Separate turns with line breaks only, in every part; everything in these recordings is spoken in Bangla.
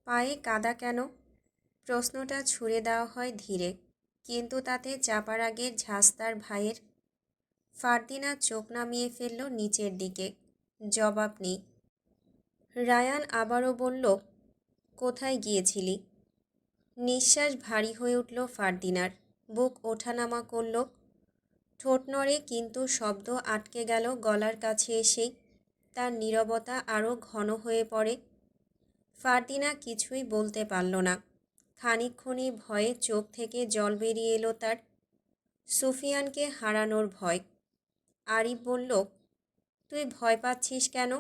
পায়ে কাদা কেন? প্রশ্নটা ছুড়ে দেওয়া হয় ধীরে, কিন্তু তাতে চাপার আগের ঝাঁজ তার ভাইয়ের। ফারদিনা চোখ নামিয়ে ফেলল নিচের দিকে। জবাব নেই। রায়ান আবারও বলল, কোথায় গিয়েছিলি? নিঃশ্বাস ভারী হয়ে উঠল ফারদিনার। বুক ওঠানামা করল। ঠোঁট নড়ে, কিন্তু শব্দ আটকে গেল গলার কাছে এসেই। তার নীরবতা আরও ঘন হয়ে পড়ে। ফারদিনা কিছুই বলতে পারল না। খানিকক্ষণই ভয়ে চোখ থেকে জল বেরিয়ে এলো তার। সুফিয়ানকে হারানোর ভয়। আরিফ বলল, তুই ভয় পাচ্ছিস কেন?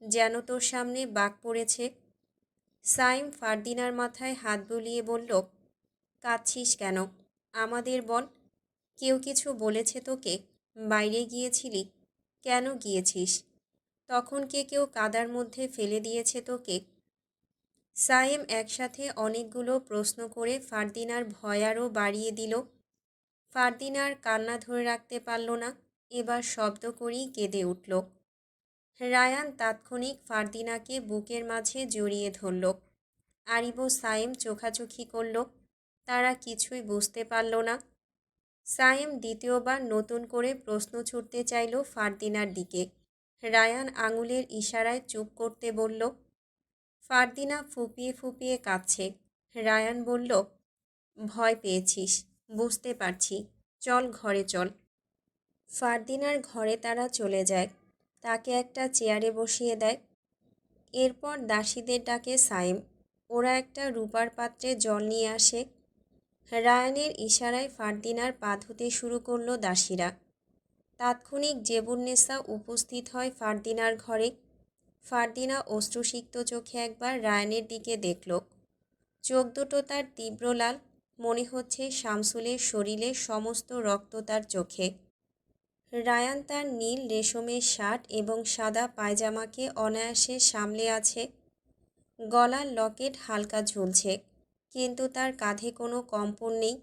যেন তোর সামনে বাঘ পড়েছে। সাইম ফারদিনার মাথায় হাত বুলিয়ে বলল, কাঁদছিস কেন? আমাদের বল, কেউ কিছু বলেছে তোকে? বাইরে গিয়েছিলি? কেন গিয়েছিস? তখন কেউ কাদার মধ্যে ফেলে দিয়েছে তোকে? সায়েম একসাথে অনেকগুলো প্রশ্ন করে ফারদিনার ভয় আরও বাড়িয়ে দিল। ফারদিনার কান্না ধরে রাখতে পারল না। এবার শব্দ করেই কেঁদে উঠল। রায়ান তাৎক্ষণিক ফারদিনাকে বুকের মাঝে জড়িয়ে ধরল। আরিব ও সায়েম চোখাচোখি করল। তারা কিছুই বুঝতে পারল না। সায়েম দ্বিতীয়বার নতুন করে প্রশ্ন ছুড়তে চাইল ফারদিনার দিকে। রায়ান আঙুলের ইশারায় চুপ করতে বলল। ফারদিনা ফুঁপিয়ে ফুঁপিয়ে কাঁদছে। রায়ান বলল, ভয় পেয়েছিস, বুঝতে পারছি, চল ঘরে চল। ফারদিনার ঘরে তারা চলে যায়। তাকে একটা চেয়ারে বসিয়ে দেয়। এরপর দাসীদের ডাকে সায়েম। ওরা একটা রূপার পাত্রে জল নিয়ে আসে। রায়ানের ইশারায় ফারদিনার পা ধুতে শুরু করলো দাসীরা। তাৎক্ষণিক জেবুন্নেসা উপস্থিত হয় ফারদিনার ঘরে। ফারদিনা অশ্রুসিক্ত চোখে একবার রায়ানের দিকে দেখল। চোখ দুটো তার তীব্র লাল। মনে হচ্ছে শামসুলের শরীরের সমস্ত রক্ত তার চোখে। রায়ান তার নীল রেশমের শার্ট এবং সাদা পায়জামাকে অনায়াসে সামলে আছে। গলার লকেট হালকা ঝুলছে, কিন্তু তার কাঁধে কোনো কম্পন নেই।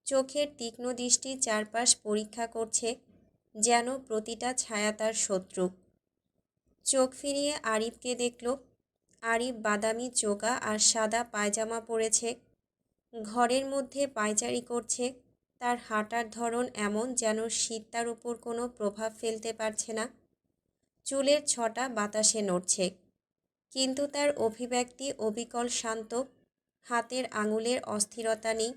চোখের তীক্ষ্ণ দৃষ্টি চারপাশ পরীক্ষা করছে, যেন প্রতিটা ছায়া তার শত্রু। চোখ ফিরিয়ে আরিফকে দেখল। আরিফ বাদামি চোকা আর সাদা পায়জামা পরেছে। ঘরের মধ্যে পায়চারি করছে। তার হাঁটার ধরন এমন যেন শীত তার উপর কোনো প্রভাব ফেলতে পারছে না। চুলের ছটা বাতাসে নড়ছে, কিন্তু তার অভিব্যক্তি অবিকল শান্ত। হাতের আঙুলের অস্থিরতা নেই।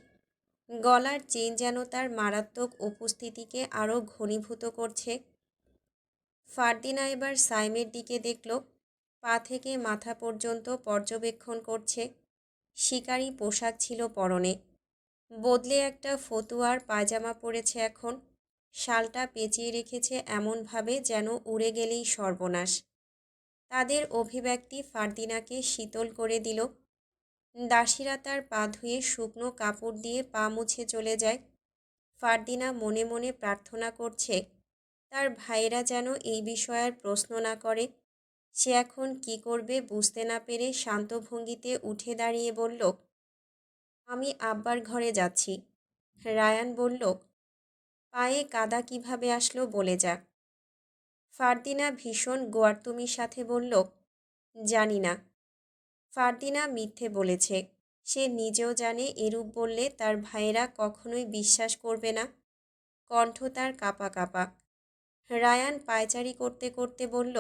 গলার চেন যেন তার মারাত্মক উপস্থিতিকে আরও ঘনীভূত করছে। ফারদিনা এবার সাইমের দিকে দেখল। পা থেকে মাথা পর্যন্ত পর্যবেক্ষণ করছে। শিকারি পোশাক ছিল পরনে। বদলে একটা ফতুয়ার পায়জামা পরেছে এখন। শালটা পেঁচিয়ে রেখেছে এমনভাবে যেন উড়ে গেলেই সর্বনাশ। তাদের অভিব্যক্তি ফারদিনাকে শীতল করে দিল। দাসীরা তার পা ধুয়ে শুকনো কাপড় দিয়ে পা মুছে চলে যায়। ফারদিনা মনে মনে প্রার্থনা করছে, তার ভাইয়েরা যেন এই বিষয়ে আর প্রশ্ন না করে। সে এখন কি করবে বুঝতে না পেরে শান্ত ভঙ্গিতে উঠে দাঁড়িয়ে বলল, আমি আব্বার ঘরে যাচ্ছি। রায়ান বলল, পায়ে কাদা কিভাবে আসলো বলে যা। ফারদিনা ভীষণ গোয়ার্তুমির সাথে বলল, জানি না। ফারদিনা মিথ্যে বলেছে। সে নিজেও জানে এরূপ বললে তার ভাইয়েরা কখনোই বিশ্বাস করবে না। কণ্ঠ তার কাঁপা কাঁপা। রায়ান পায়চারি করতে করতে বলল,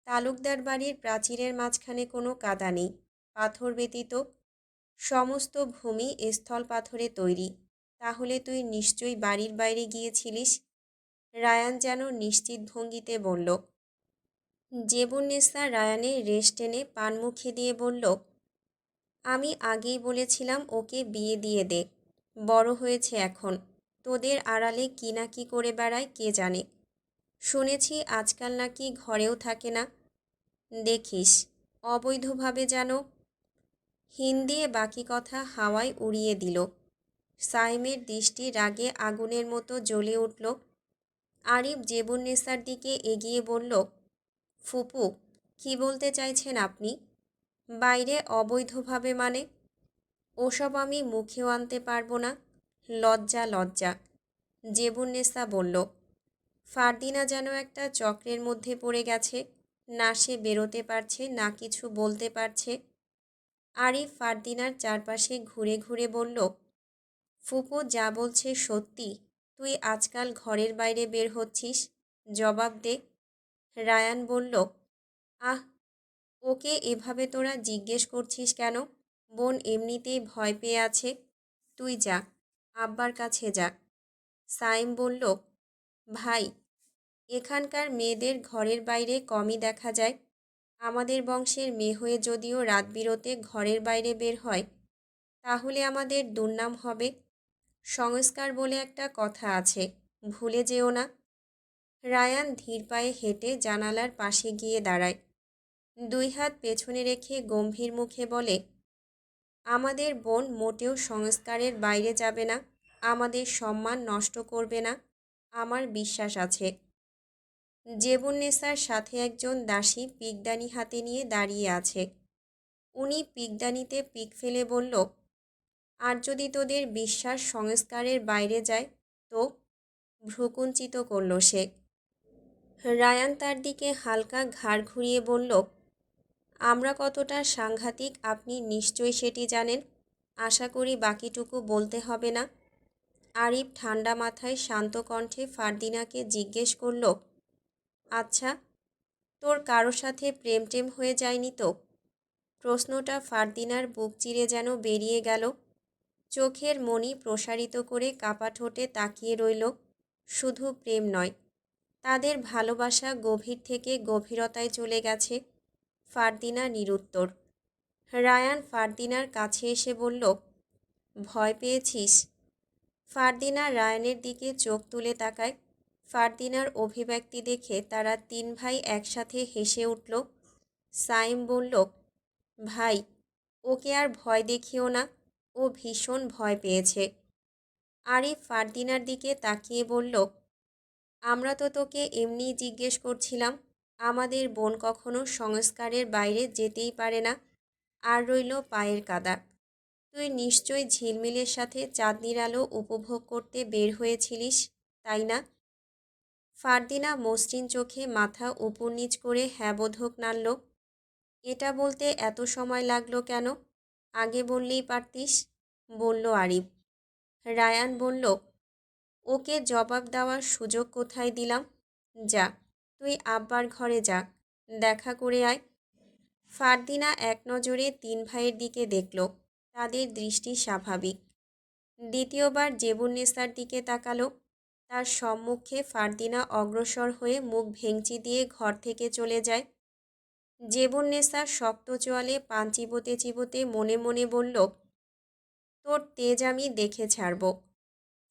তালুকদার বাড়ির প্রাচীরের মাঝখানে কোনো কাদা নেই, পাথর ব্যতীত। সমস্ত ভূমি স্থল পাথরে তৈরি। তাহলে তুই নিশ্চয়ই বাড়ির বাইরে গিয়েছিলিস। রায়ান যেন নিশ্চিত ভঙ্গিতে বলল। জেবুন্নেসা রায়ানের রেশ টেনে পান মুখে দিয়ে বলল, আমি আগেই বলেছিলাম ওকে বিয়ে দিয়ে দে। বড় হয়েছে এখন। তোদের আড়ালে কি না কি করে বেড়ায় কে জানে। শুনেছি আজকাল নাকি ঘরেও থাকে না। দেখিস, অবৈধভাবে যেন। হিন দিয়ে বাকি কথা হাওয়ায় উড়িয়ে দিল। সাইমের দৃষ্টি রাগে আগুনের মতো জ্বলে উঠল। আরিফ জেবুন্নেসার দিকে এগিয়ে বলল, ফুপু, কি বলতে চাইছেন আপনি? বাইরে অবৈধভাবে মানে? ওসব আমি মুখেও আনতে পারবো না। লজ্জা লজ্জা। জেবুন্নেসা বলল। ফারদিনা যেন একটা চক্রের মধ্যে পড়ে গেছে। না সে বেরোতে পারছে, না কিছু বলতে পারছে। আরিফ ফারদিনার চারপাশে ঘুরে ঘুরে বলল, ফুপু যা বলছে সত্যি? তুই আজকাল ঘরের বাইরে বের হচ্ছিস? জবাব দে। রায়ান বলল, আহ, ওকে এভাবে তোরা জিজ্ঞেস করছিস কেন? বোন এমনিতেই ভয় পেয়ে আছে। তুই যা, আব্বার কাছে যা। সাইম বলল, ভাই, এখানকার মেয়েদের ঘরের বাইরে কমই দেখা যায়। আমাদের বংশের মেয়ে হয়ে যদিও রাত বিরতে ঘরের বাইরে বের হয়, তাহলে আমাদের দুর্নাম হবে। সংস্কার বলে একটা কথা আছে, ভুলে যেও না। রায়ান ধীর পায়ে হেঁটে জানালার পাশে গিয়ে দাঁড়ায়। দুই হাত পেছনে রেখে গম্ভীর মুখে বলে, আমাদের বোন মোটেও সংস্কারের বাইরে যাবে না, আমাদের সম্মান নষ্ট করবে না, আমার বিশ্বাস আছে। জেবুন্নেসার সাথে একজন দাসী পিকদানি হাতে নিয়ে দাঁড়িয়ে আছে। উনি পিকদানিতে পিক ফেলে বলল, আর যদি তোদের বিশ্বাস সংস্কারের বাইরে যায় তো? ভ্রুকুঞ্চিত করল সে। রায়ান তার দিকে হালকা ঘাড় ঘুরিয়ে বলল, আমরা কতটা সাংঘাতিক আপনি নিশ্চয়ই সেটি জানেন। আশা করি বাকিটুকু বলতে হবে না। আরিফ ঠান্ডা মাথায় শান্ত কণ্ঠে ফারদিনাকে জিজ্ঞেস করল, আচ্ছা, তোর কারো সাথে প্রেম টেম হয়ে যায়নি তো? প্রশ্নটা ফারদিনার বুক চিরে যেন বেরিয়ে গেল। চোখের মণি প্রসারিত করে কাপা ঠোঁটে তাকিয়ে রইল। শুধু প্রেম নয়, তাদের ভালোবাসা গভীর থেকে গভীরতায় চলে গেছে। ফারদিনা নিরুত্তর। রায়ান ফারদিনার কাছে এসে বলল, ভয় পেয়েছিস? ফারদিনা রায়ানের দিকে চোখ তুলে তাকায়। ফারদিনার অভিব্যক্তি দেখে তারা তিন ভাই একসাথে হেসে উঠল। সাইম বলল, ভাই, ওকে আর ভয় দেখিও না, ও ভীষণ ভয় পেয়েছে। আরিফ ফারদিনার দিকে তাকিয়ে বলল, আমরা তো তোকে এমনিই জিজ্ঞেস করছিলাম, আমাদের বোন কখনো সংস্কারের বাইরে যেতেই পারে না। আর রইল পায়ের কাদা। তুই নিশ্চয়ই ঝিলমিলের সাথে চাঁদনির আলো উপভোগ করতে বের হয়েছিলিস, তাই না? ফারদিনা মসৃণ চোখে মাথা উপর নিচ করে হ্যাঁ বোধক নাড়ল। এটা বলতে এত সময় লাগলো কেন? আগে বললেই পারতিস, বলল আরিফ। রায়ান বলল, ওকে জবাব দেওয়ার সুযোগ কোথায় দিলাম? যা, তুই আব্বার ঘরে যা, দেখা করে আয়। ফারদিনা এক নজরে তিন ভাইয়ের দিকে দেখল। তাদের দৃষ্টি স্বাভাবিক। দ্বিতীয়বার জেবুন্নেসার দিকে তাকালো। তার সম্মুখে ফারদিনা অগ্রসর হয়ে মুখ ভেঙচি দিয়ে ঘর থেকে চলে যায়। জেবুন্নেসা শক্ত চোয়ালে পান চিবোতে চিবোতে মনে মনে বলল, তোর তেজ আমি দেখে ছাড়ব।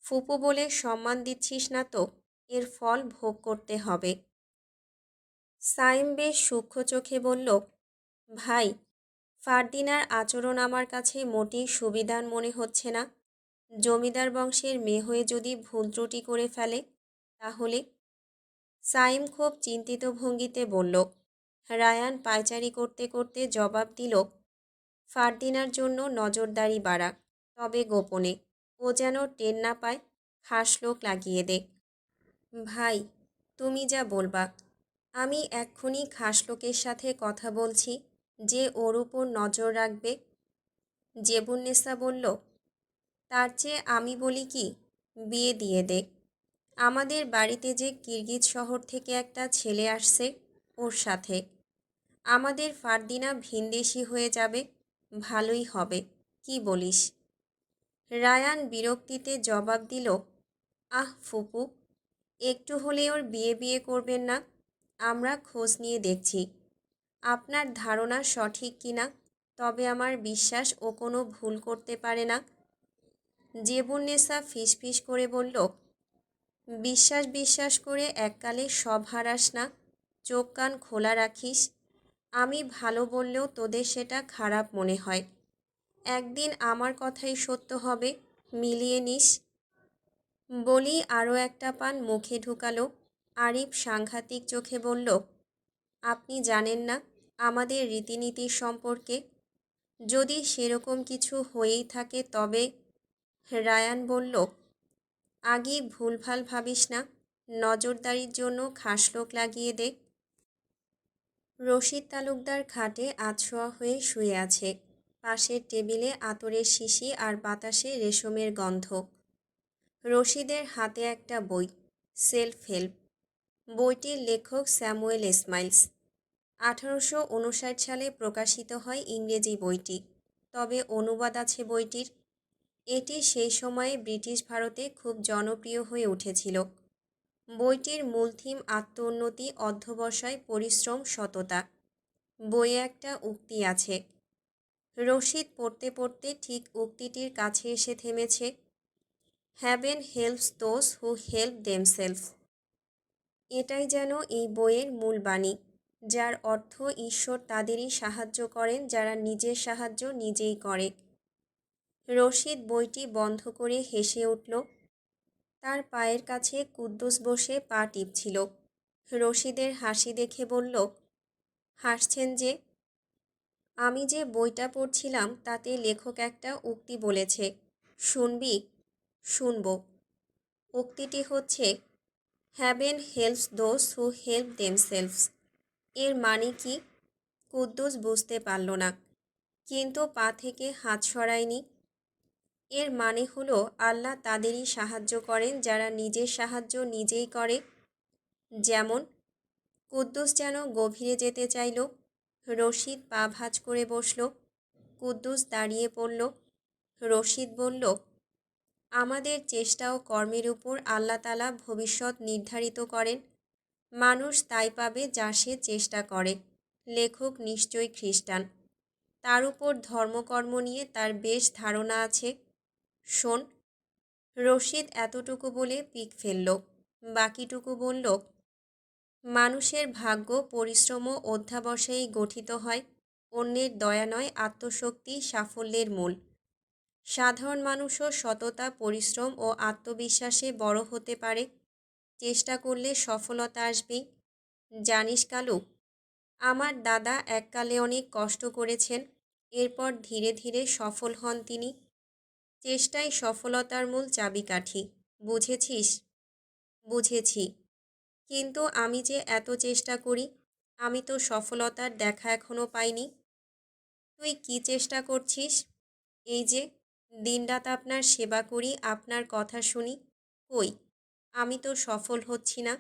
ফুপু বলে সম্মান দিচ্ছিস না তো, এর ফল ভোগ করতে হবে। সাইম বেশ সূক্ষ্ম চোখে বলল, ভাই, ফারদিনার আচরণ আমার কাছে মোটেই সুবিধার মনে হচ্ছে না। জমিদার বংশের মেয়ে হয়ে যদি ভুল ত্রুটি করে ফেলে তাহলে? সাইম খুব চিন্তিত ভঙ্গিতে বলল। রায়ান পায়চারি করতে করতে জবাব দিল, ফারদিনার জন্য নজরদারি বাড়া, তবে গোপনে। ও যেন টের না পায়, খাস লোক লাগিয়ে দে। ভাই, তুমি যা বলবা। আমি এক্ষুনি খাস লোকের সাথে কথা বলছি, যে ওর উপর নজর রাখবে। জেবুন্নেসা বলল, তার চেয়ে আমি বলি কি, বিয়ে দিয়ে দে। আমাদের বাড়িতে যে কিরগিজ শহর থেকে একটা ছেলে আসছে, ওর সাথে আমাদের ফারদিনা ভিনদেশি হয়ে যাবে, ভালোই হবে, কি বলিস? রায়ান বিরক্তিতে জবাব দিল, আহ ফুপু, একটু হলে ওর বিয়ে বিয়ে করবেন না? আমরা খোঁজ নিয়ে দেখছি। আপনার ধারণা সঠিক কিনা, তবে আমার বিশ্বাস ও কোনো ভুল করতে পারে না। জেবুন্নেসা ফিসফিস করে বলল, বিশ্বাস বিশ্বাস করে এককালে সব হারাস না, চোখ কান খোলা রাখিস। আমি ভালো বললেও তোদের সেটা খারাপ মনে হয়। একদিন আমার কথাই সত্য হবে, মিলিয়ে নিস। বলি আরও একটা পান মুখে ঢুকালো। আরিফ সাংঘাতিক চোখে বলল, আপনি জানেন না আমাদের রীতিনীতি সম্পর্কে? যদি সেরকম কিছু হয়েই থাকে তবে? রায়ান বলল, আগে ভুলভাল ভাবিস না, নজরদারির জন্য খাস লোক লাগিয়ে দে। রশিদ তালুকদার খাটে আধশোয়া হয়ে শুয়ে আছে। পাশের টেবিলে আতরের শিশি আর বাতাসে রেশমের গন্ধ। রশিদের হাতে একটা বই, সেলফ হেল্প। বইটির লেখক স্যামুয়েল স্মাইলস। 1859 সালে প্রকাশিত হয় ইংরেজি বইটি, তবে অনুবাদ আছে বইটির। এটি সেই সময়ে ব্রিটিশ ভারতে খুব জনপ্রিয় হয়ে উঠেছিল। বইটির মূল থিম আত্মোন্নতি, অধ্যবসায়, পরিশ্রম, সততা। বইয়ে একটা উক্তি আছে। রশিদ পড়তে পড়তে ঠিক উক্তিটির কাছে এসে থেমেছে। Heaven helps those who help themselves. এটাই যেন এই বইয়ের মূল বাণী, যার অর্থ ঈশ্বর তাদেরই সাহায্য করেন যারা নিজের সাহায্য নিজেই করে। রশিদ বইটি বন্ধ করে হেসে উঠল। তার পায়ের কাছে কুদ্দুস বসে পা টিপছিল। রশিদের হাসি দেখে বলল, হাসছেন যে? আমি যে বইটা পড়ছিলাম তাতে লেখক একটা উক্তি বলেছে, শুনবি? শুনব। উক্তিটি হচ্ছে, heaven helps those who help themselves. এর মানে কি? কুদ্দুস বুঝতে পারল না, কিন্তু পা থেকে হাত সরায়নি। এর মানে হলো আল্লাহ তাদেরই সাহায্য করেন যারা নিজের সাহায্য নিজেই করে। যেমন? কুদ্দুস যেন গভীরে যেতে চাইল। রশিদ পা ভাঁজ করে বসল। কুদ্দুস দাঁড়িয়ে পড়ল। রশিদ বলল, আমাদের চেষ্টা ও কর্মের উপর আল্লাহ তাআলা ভবিষ্যৎ নির্ধারিত করেন। মানুষ তাই পাবে যা সে চেষ্টা করে। লেখক নিশ্চয়ই খ্রিস্টান। তার উপর ধর্মকর্ম নিয়ে তার বেশ ধারণা আছে। শোন। রশিদ এতটুকু বলে পিক ফেলল। বাকিটুকু বলল, মানুষের ভাগ্য পরিশ্রম ও অধ্যবসায়েই গঠিত হয়। অন্যের দয়া নয়, আত্মশক্তি সাফল্যের মূল। সাধারণ মানুষও সততা, পরিশ্রম ও আত্মবিশ্বাসে বড় হতে পারে। চেষ্টা করলে সফলতা আসবেই। জানিস কালু, আমার দাদা এককালে অনেক কষ্ট করেছেন, এরপর ধীরে ধীরে সফল হন তিনি। চেষ্টাই সফলতার মূল চাবিকাঠি। বুঝেছিস? বুঝেছি, কিন্তু আমি যে এত চেষ্টা করি, আমি তো সফলতার দেখা এখনো পাইনি। তুই কি চেষ্টা করছিস? এই যে দিনরাত আপনার সেবা করি, আপনার কথা শুনি, কই আমি তো সফল হচ্ছি না।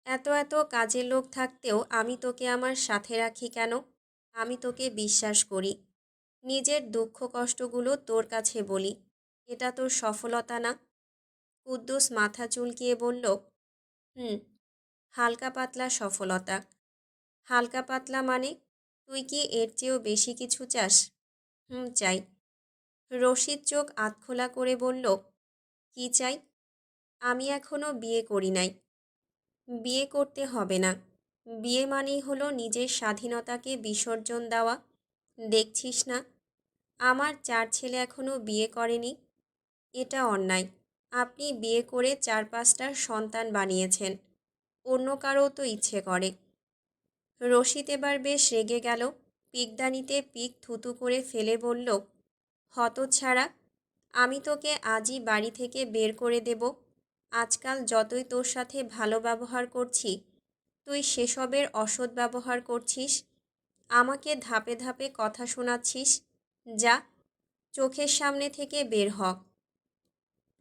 এত এত কাজের লোক থাকতেও আমি তোকে আমার সাথে রাখি কেন? আমি তোকে বিশ্বাস করি, নিজের দুঃখ কষ্টগুলো তোর কাছে বলি। এটা তোর সফলতা না? কুদ্দুস মাথা চুলকিয়ে বলল, হালকা পাতলা সফলতা। হালকা পাতলা মানে? তুই কি এর চেয়েও বেশি কিছু চাস? চাই। রশিদ চোখ আধখোলা করে বলল, কি চাই? আমি এখনো বিয়ে করি নাই। বিয়ে করতে হবে না। বিয়ে মানেই হলো নিজের স্বাধীনতাকে বিসর্জন দেওয়া। দেখছিস না, আমার 4 ছেলে এখনো বিয়ে করেনি। এটা অন্যায়। আপনি বিয়ে করে 4-5টা সন্তান বানিয়েছেন। অন্য কারও তো ইচ্ছে করে। রশিদ এবার বেশ রেগে গেল। পিকদানিতে পিক থুতু করে ফেলে বলল, হতচ্ছাড়া, আমি তোকে আজই বাড়ি থেকে বের করে দেব। আজকাল যতই তোর সাথে ভালো ব্যবহার করছি, তুই সেসবের অসৎ ব্যবহার করছিস। আমাকে ধাপে ধাপে কথা শোনাচ্ছিস। যা, চোখের সামনে থেকে বের হ।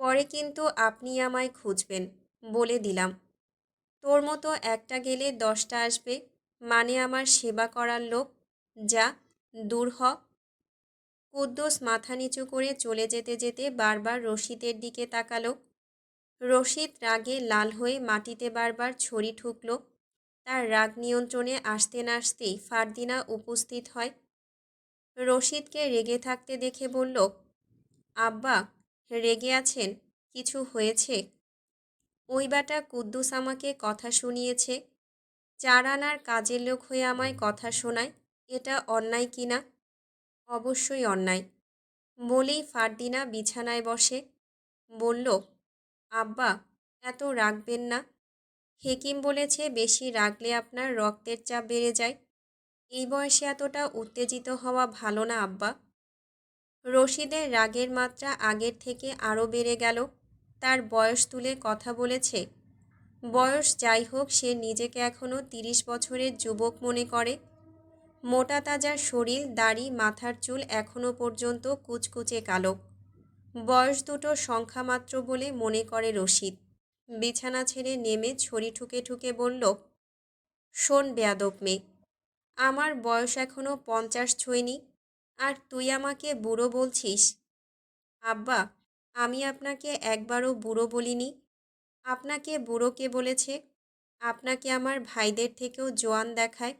পরে কিন্তু আপনি আমায় খুঁজবেন, বলে দিলাম। তোর মতো একটা গেলে 10টা আসবে, মানে আমার সেবা করার লোক। যা, দূর হ। কুদ্দুস মাথা নিচু করে চলে যেতে যেতে বারবার রশিদের দিকে তাকালো। রশিদ রাগে লাল হয়ে মাটিতে বারবার ছড়ি ঠুকল। তার রাগ নিয়ন্ত্রণে আসতে না আসতেই ফারদিনা উপস্থিত হয়। রশিদকে রেগে থাকতে দেখে বলল, আব্বা, রেগে আছেন? কিছু হয়েছে? ওই বেটা কুদ্দুস আমাকে কথা শুনিয়েছে। 4 আনার কাজের লোক হয়ে আমায় কথা শোনায়। এটা অন্যায় কি না? অবশ্যই অন্যায়। বলেই ফারদিনা বিছানায় বসে। বলল, আব্বা, এত রাগবেন না। হেকিম বলেছে বেশি রাগলে আপনার রক্তের চাপ বেড়ে যায়। এই বয়সে এতটা উত্তেজিত হওয়া ভালো না আব্বা। রশিদের রাগের মাত্রা আগের থেকে আরও বেড়ে গেল। তার বয়স তুলে কথা বলেছে। বয়স যাই হোক, সে নিজেকে এখনও 30 বছরের যুবক মনে করে। মোটা তাজা শরীর, দাড়ি, মাথার চুল এখনো পর্যন্ত কুচকুচে কালো। বয়স দুটো সংখ্যা মাত্র বলে মনে করে রশিদ। বিছানা ছেড়ে নেমে ছড়ি ঠুকে ঠুকে বলল, শোন বেয়াদব মেয়ে, আমার বয়স এখনো 50 ছোঁয়নি, আর তুই আমাকে বুড়ো বলছিস? আব্বা, আমি আপনাকে একবারও বুড়ো বলিনি। আপনাকে বুড়ো কে বলেছে? আপনাকে আমার ভাইদের থেকেও জোয়ান দেখায়।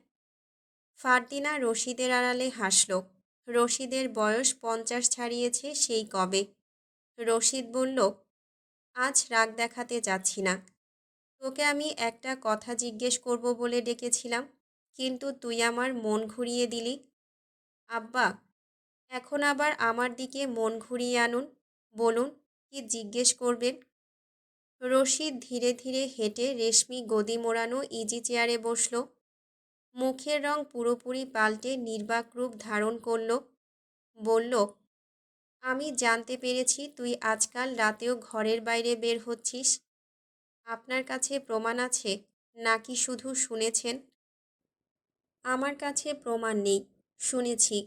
ফারদিনা রশিদের আড়ালে হাসল। রশিদের বয়স 50 ছাড়িয়েছে সেই কবে। রশিদ বলল, আজ রাগ দেখাতে যাচ্ছি না। তোকে আমি একটা কথা জিজ্ঞেস করব বলে ডেকেছিলাম, কিন্তু তুই আমার মন ঘুরিয়ে দিলি। আব্বা, এখন আবার আমার দিকে মন ঘুরিয়ে আনুন। বলুন, কি জিজ্ঞেস করবেন? রশিদ ধীরে ধীরে হেঁটে রেশমি গদি মোড়ানো ইজি চেয়ারে বসল। মুখের রং পুরোপুরি পাল্টে নির্বাক রূপ ধারণ করল। বলল, আমি জানতে পেরেছি তুই আজকাল রাতেও ঘরের বাইরে বের হচ্ছিস। আপনার কাছে প্রমাণ আছে নাকি শুধু শুনেছেন? আমার কাছে প্রমাণ নেই, শুনেছি।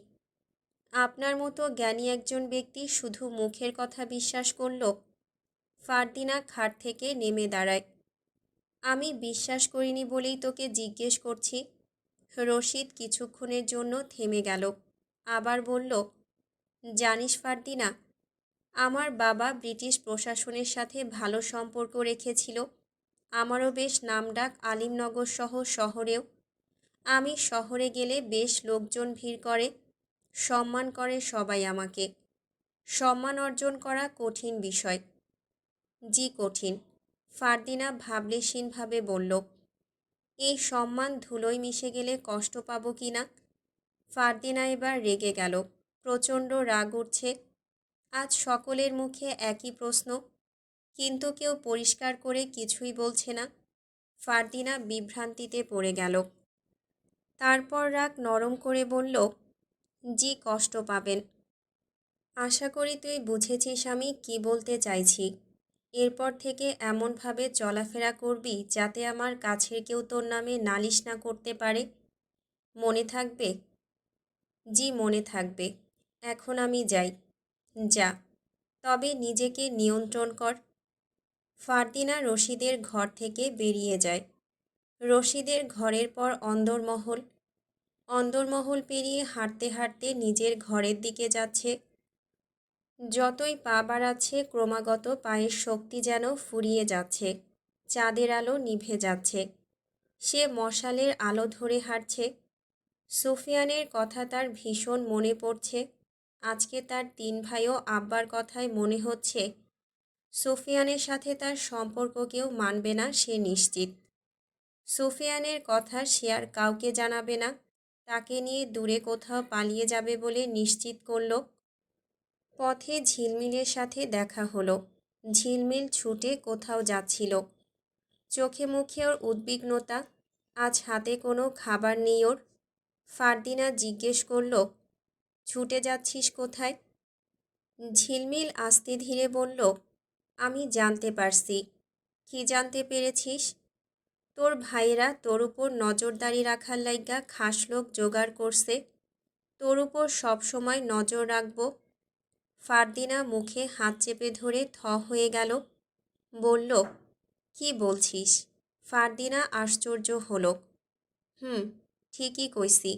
আপনার মতো জ্ঞানী একজন ব্যক্তি শুধু মুখের কথা বিশ্বাস করল? ফারদিনা খাট থেকে নেমে দাঁড়ায়। আমি বিশ্বাস করিনি বলেই তোকে জিজ্ঞেস করছি। রশিদ কিছুক্ষণের জন্য থেমে গেল, আবার বলল, জানিস ফারদিনা, আমার বাবা ব্রিটিশ প্রশাসনের সাথে ভালো সম্পর্ক রেখেছিল। আমারও বেশ নামডাক আলিমনগর সহ শহরেও। আমি শহরে গেলে বেশ লোকজন ভিড় করে, সম্মান করে সবাই আমাকে। সম্মান অর্জন করা কঠিন বিষয়। জি কঠিন, ফারদিনা ভাবলেশীনভাবে বলল। এই সম্মান ধুলোয় মিশে গেলে কষ্ট পাবো কি না? ফারদিনা এবার রেগে গেল, প্রচণ্ড রাগ উঠছে। আজ সকলের মুখে একই প্রশ্ন, কিন্তু কেউ পরিষ্কার করে কিছুই বলছে না। ফারদিনা বিভ্রান্তিতে পড়ে গেল। তারপর রাগ নরম করে বলল, জি কষ্ট পাবেন। আশা করি তুই বুঝেছিস আমি কি বলতে চাইছি। এরপর থেকে এমনভাবে চলাফেরা করবি যাতে আমার কাছের কেউ তোর নামে নালিশ না করতে পারে। মনে থাকবে? জি মনে থাকবে। এখন আমি যাই। যা, তবে নিজেকে নিয়ন্ত্রণ কর। ফারদিনা রশিদের ঘর থেকে বেরিয়ে যায়। রশিদের ঘরের পর অন্দরমহল। অন্দরমহল পেরিয়ে হাঁটতে হাঁটতে নিজের ঘরের দিকে যাচ্ছে। যতই পা বাড়াচ্ছে ক্রমাগত পায়ের শক্তি যেন ফুরিয়ে যাচ্ছে। চাঁদের আলো নিভে যাচ্ছে। সে মশালের আলো ধরে হাঁটছে। সুফিয়ানের কথা তার ভীষণ মনে পড়ছে। আজকে তার 3 ভাইও আব্বার কথায় মনে হচ্ছে সুফিয়ানের সাথে তার সম্পর্ক কেউ মানবে না সে নিশ্চিত। সুফিয়ানের কথা সে আর কাউকে জানাবে না, তাকে নিয়ে দূরে কোথাও পালিয়ে যাবে বলে নিশ্চিত করল। পথে ঝিলমিলের সাথে দেখা হলো। ঝিলমিল ছুটে কোথাও যাচ্ছিল। চোখে মুখে ওর উদ্বিগ্নতা। আজ হাতে কোনো খাবার নেই ওর। ফারদিনা জিজ্ঞেস করল, ছুটে যাচ্ছিস কোথায়? ঝিলমিল আস্তে ধীরে বলল, আমি জানতে পারছি। কি জানতে পেরেছিস? তোর ভাইয়েরা তোর উপর নজরদারি রাখার লাইগা খাস লোক জোগাড় করছে। তোর উপর সবসময় নজর রাখবো। ফারদিনা মুখে হাত চেপে ধরে থ হয়ে গেল। বলল, কি বলছিস? ফারদিনা আশ্চর্য হলো। ঠিকই কইছি।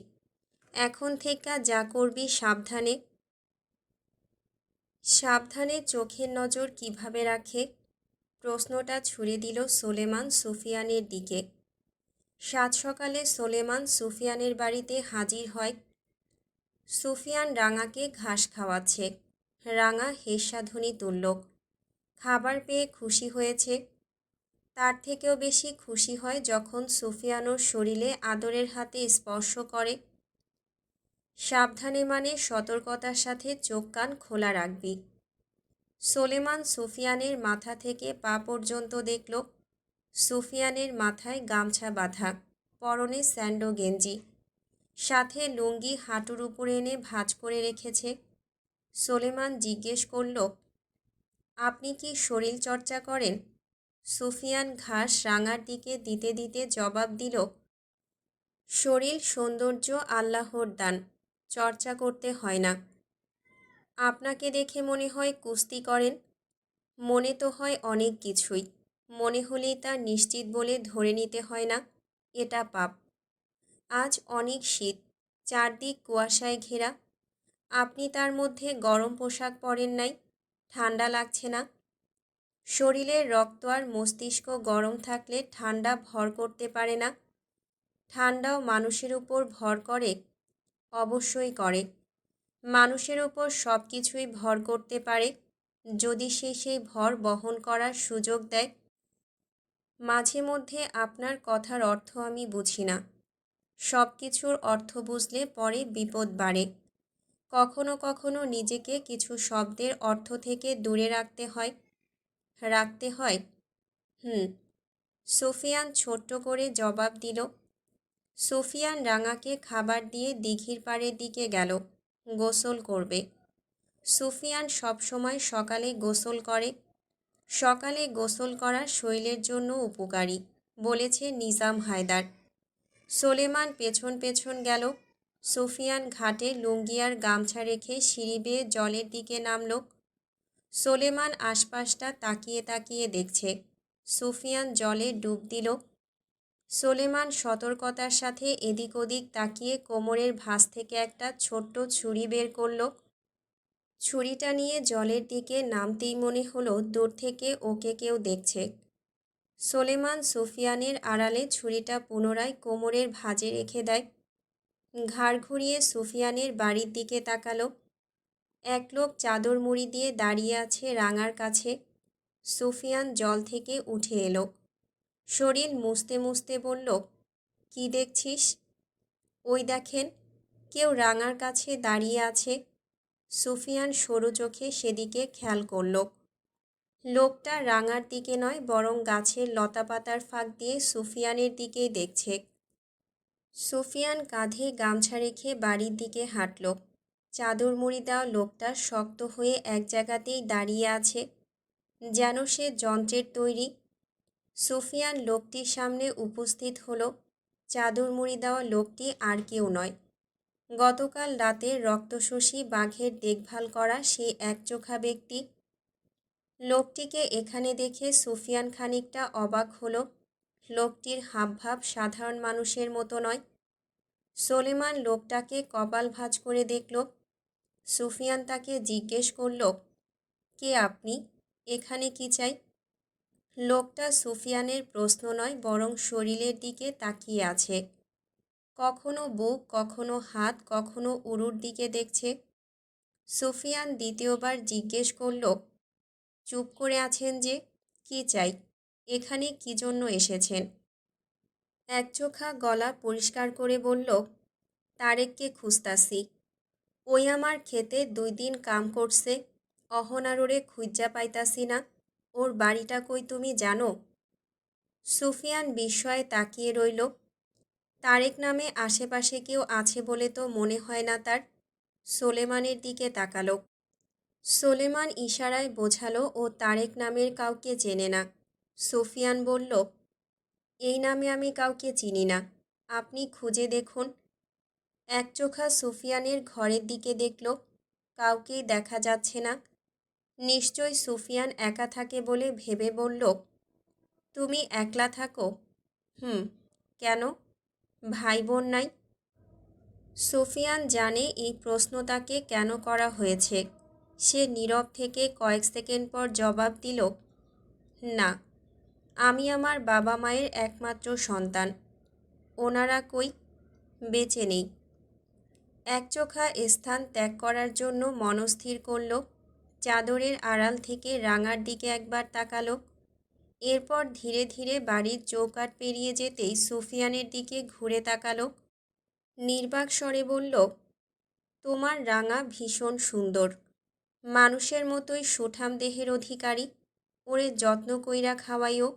এখন থেকে যা করবি সাবধানে। সাবধানে চোখের নজর কিভাবে রাখে? প্রশ্নটা ছুড়ে দিল সোলেমান সুফিয়ানের দিকে। সাত সকালে সোলেমান সুফিয়ানের বাড়িতে হাজির হয়। সুফিয়ান রাঙাকে ঘাস খাওয়াচ্ছে। রাঙা হেস্যাধ্বনি তুলল। খাবার পেয়ে খুশি হয়েছে। তার থেকেও বেশি খুশি হয় যখন সুফিয়ানোর শরীরে আদরের হাতে স্পর্শ করে। সাবধানে মানে সতর্কতার সাথে চোখ কান খোলা রাখবি। সোলেমান সুফিয়ানের মাথা থেকে পা পর্যন্ত দেখল। সুফিয়ানের মাথায় গামছা বাঁধা, পরনে স্যান্ডো গেঞ্জি, সাথে লুঙ্গি হাঁটুর উপরে এনে ভাঁজ করে রেখেছে। সোলেমান জিজ্ঞেস করল, আপনি কি শরীর চর্চা করেন? সুফিয়ান ঘাস রাঙার দিকে দিতে দিতে জবাব দিল, শরীর সৌন্দর্য আল্লাহর দান, চর্চা করতে হয় না। আপনাকে দেখে মনে হয় কুস্তি করেন। মনে তো হয় অনেক কিছুই, মনে হলেই তা নিশ্চিত বলে ধরে নিতে হয় না, এটা পাপ। আজ অনেক শীত, চারদিক কুয়াশায় ঘেরা। আপনি তার মধ্যে গরম পোশাক পরেন নাই, ঠান্ডা লাগছে না। শরীরের রক্ত আর মস্তিষ্ক গরম থাকলে ঠান্ডা ভর করতে পারে না। ঠান্ডাও মানুষের উপর ভর করে, অবশ্যই করে। মানুষের উপর সব কিছুই ভর করতে পারে, যদি সে সেই ভর বহন করার সুযোগ দেয়। মাঝে মধ্যে আপনার কথার অর্থ আমি বুঝি না। সব কিছুর অর্থ বুঝলে পরে বিপদ বাড়ে। কখনো কখনো নিজেকে কিছু শব্দের অর্থ থেকে দূরে রাখতে হয়। রাখতে হয়? সুফিয়ান ছোট্ট করে জবাব দিল। সুফিয়ান রাঙাকে খাবার দিয়ে দিঘির পাড়ের দিকে গেল, গোসল করবে। সুফিয়ান সবসময় সকালে গোসল করে। সকালে গোসল করা শরীরের জন্য উপকারী, বলেছে নিজাম হায়দার। সোলেমান পেছন পেছন গেল। সুফিয়ান ঘাটে লুঙ্গি আর গামছা রেখে সিঁড়ি বেয়ে জলের দিকে নামল। সোলেমান আশপাশটা তাকিয়ে তাকিয়ে দেখছে। সুফিয়ান জলে ডুব দিল। সোলেমান সতর্কতার সাথে এদিক ওদিক তাকিয়ে কোমরের ভাঁজ থেকে একটা ছোট্ট ছুরি বের করল। ছুরিটা নিয়ে জলের দিকে নামতেই মনে হলো দূর থেকে ওকে কেউ দেখছে। সোলেমান সুফিয়ানের আড়ালে ছুরিটা পুনরায় কোমরের ভাঁজে রেখে দেয়। ঘাড় ঘুরিয়ে সুফিয়ানের বাড়ির দিকে তাকালো। এক লোক চাদর মুড়ি দিয়ে দাঁড়িয়ে আছে রাঙার কাছে। সুফিয়ান জল থেকে উঠে এলো। শরীর মুছতে মুছতে বলল, কি দেখছিস? ওই দেখেন, কেউ রাঙার কাছে দাঁড়িয়ে আছে। সুফিয়ান সরু চোখে সেদিকে খেয়াল করল। লোকটা রাঙার দিকে নয়, বরং গাছের লতাপাতার ফাঁক দিয়ে সুফিয়ানের দিকেই দেখছে। সুফিয়ান কাঁধে গামছা রেখে বাড়ির দিকে হাঁটল। চাদর মুড়ি দেওয়া লোকটা শক্ত হয়ে এক জায়গাতেই দাঁড়িয়ে আছে, যেন সে যন্ত্রের তৈরি। সুফিয়ান লোকটির সামনে উপস্থিত হলো। চাদর মুড়ি দেওয়া লোকটি আর কেউ নয়, গতকাল রাতের রক্তশোষী বাঘের দেখভাল করা সেই একচোখা ব্যক্তি। লোকটিকে এখানে দেখে সুফিয়ান খানিকটা অবাক হলো। লোকটির হাবভাব সাধারণ মানুষের মতো নয়। সোলেমান লোকটাকে কপাল ভাঁজ করে দেখল। সুফিয়ান তাকে জিজ্ঞেস করল, কে আপনি? এখানে কি চাই? লোকটা সুফিয়ানের প্রশ্ন নয়, বরং শরীরের দিকে তাকিয়ে আছে। কখনো বুক, কখনো হাত, কখনো উরুর দিকে দেখছে। সুফিয়ান দ্বিতীয়বার জিজ্ঞেস করল, চুপ করে আছেন যে, কি চাই? এখানে কি জন্য এসেছেন? একচোখা গলা পরিষ্কার করে বলল, তারেককে খুঁজতাছি। ওই আমার খেতে 2 দিন কাম করছে, অহনারোরে খুঁজা পাইতাছি না। ওর বাড়িটা কই তুমি জানো? সুফিয়ান বিস্ময়ে তাকিয়ে রইল। তারেক নামে আশেপাশে কেউ আছে বলে তো মনে হয় না তার। সোলেমানের দিকে তাকালো। সোলেমান ইশারায় বোঝালো ও তারেক নামের কাউকে চেনে না। সুফিয়ান বলল, এই নামে আমি কাউকে চিনি না, আপনি খুঁজে দেখুন। একচোখা সুফিয়ানের ঘরের দিকে দেখল, কাউকেই দেখা যাচ্ছে না। নিশ্চয় সুফিয়ান একা থাকে বলে ভেবে বলল, তুমি একলা থাকো? কেন, ভাই বোন নাই? সুফিয়ান জানে এই প্রশ্ন তাকে কেন করা হয়েছে। সে নীরব থেকে কয়েক সেকেন্ড পর জবাব দিল, না, আমি আমার বাবা মায়ের একমাত্র সন্তান। ওনারা কই? বেঁচে নেই। একচোখা স্থান ত্যাগ করার জন্য মনস্থির করল। চাদরের আড়াল থেকে রাঙার দিকে একবার তাকালো। এরপর ধীরে ধীরে বাড়ির চৌকাঠ পেরিয়ে যেতেই সুফিয়ানের দিকে ঘুরে তাকালো। নির্বাক স্বরে বলল, তোমার রাঙা ভীষণ সুন্দর, মানুষের মতোই সুঠাম দেহের অধিকারী। ওরে যত্ন কইরা খাওয়াইও।